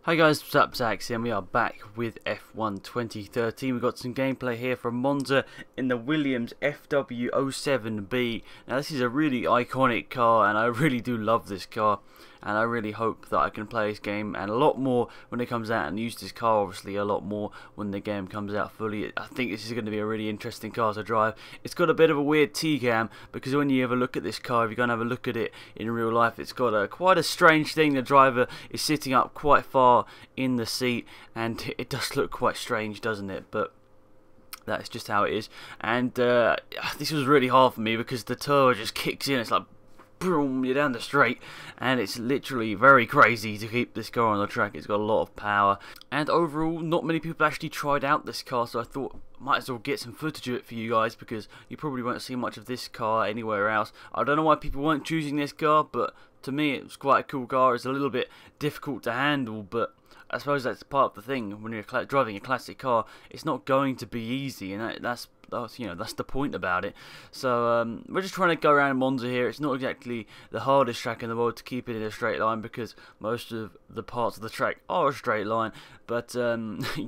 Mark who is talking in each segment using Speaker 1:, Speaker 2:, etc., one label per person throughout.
Speaker 1: Hi guys, what's up, Zax here, and we are back with F1 2013. We've got some gameplay here from Monza in the Williams FW07B. Now this is a really iconic car and I really do love this car, and I really hope that I can play this game and a lot more when it comes out, and use this car obviously a lot more when the game comes out fully. I think this is going to be a really interesting car to drive. It's got a bit of a weird T-cam, because when you have a look at this car, if you're going to have a look at it in real life, it's got quite a strange thing. The driver is sitting up quite far in the seat, and it does look quite strange, doesn't it? But that's just how it is. And this was really hard for me because the turbo just kicks in. It's like boom, you're down the straight, and it's literally very crazy to keep this car on the track. It's got a lot of power, and overall not many people actually tried out this car, so I thought might as well get some footage of it for you guys, because you probably won't see much of this car anywhere else. I don't know why people weren't choosing this car, but to me it was quite a cool car. It's a little bit difficult to handle, but I suppose that's part of the thing. When you're driving a classic car, it's not going to be easy, and that's the point about it. So we're just trying to go around Monza here. It's not exactly the hardest track in the world to keep it in a straight line, because most of the parts of the track are a straight line. But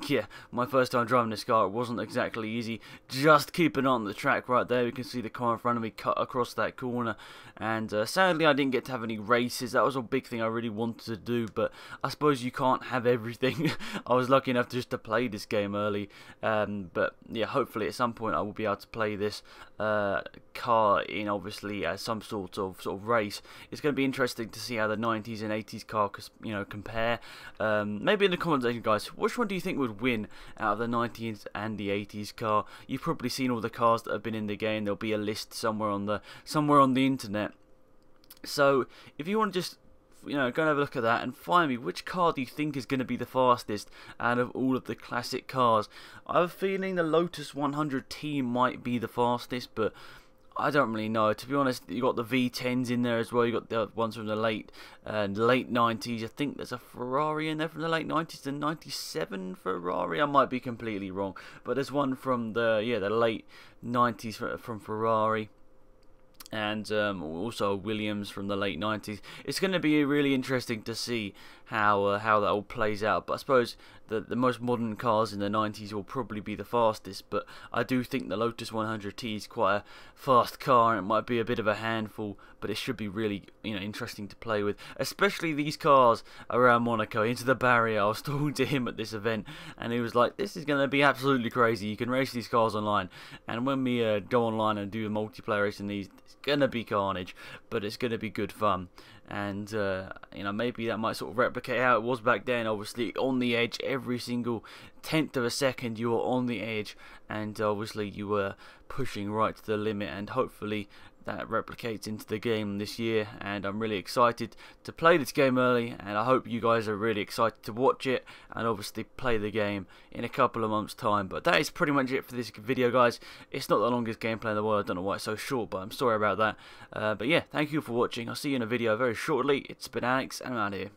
Speaker 1: yeah, my first time driving this car, it wasn't exactly easy. Just keeping on the track right there. You can see the car in front of me cut across that corner, and sadly I didn't get to have any races. That was a big thing I really wanted to do, but I suppose you can't have everything. I was lucky enough just to play this game early, but yeah, hopefully at some point I will be able to play this car in obviously some sort of race. It's going to be interesting to see how the 90s and 80s car compare. Maybe in the comment section, guys, which one do you think would win out of the 90s and the 80s car? You've probably seen all the cars that have been in the game. There'll be a list somewhere on the internet. So if you want to just go and have a look at that and find me which car do you think is going to be the fastest out of all of the classic cars. I have a feeling the Lotus 100T might be the fastest, but I don't really know. To be honest, you got the V10s in there as well. You got the ones from the late 90s. I think there's a Ferrari in there from the late 90s, the 97 Ferrari. I might be completely wrong, but there's one from the late 90s from Ferrari. And also Williams from the late 90s. It's going to be really interesting to see how that all plays out. But I suppose the most modern cars in the 90s will probably be the fastest. But I do think the Lotus 100T is quite a fast car, and it might be a bit of a handful. But it should be really interesting to play with, especially these cars around Monaco. Into the barrier, I was talking to him at this event, and he was like, "This is going to be absolutely crazy. You can race these cars online, and when we go online and do a multiplayer race in these, it's going to be carnage, but it's going to be good fun." And maybe that might sort of replicate how it was back then. Obviously on the edge, every single tenth of a second you were on the edge, and obviously you were pushing right to the limit, and hopefully that replicates into the game this year. And I'm really excited to play this game early, and I hope you guys are really excited to watch it and obviously play the game in a couple of months time. But that is pretty much it for this video, guys. It's not the longest gameplay in the world. I don't know why it's so short, but I'm sorry about that. But yeah, thank you for watching. I'll see you in a video very shortly. It's been Alex, and I'm out here.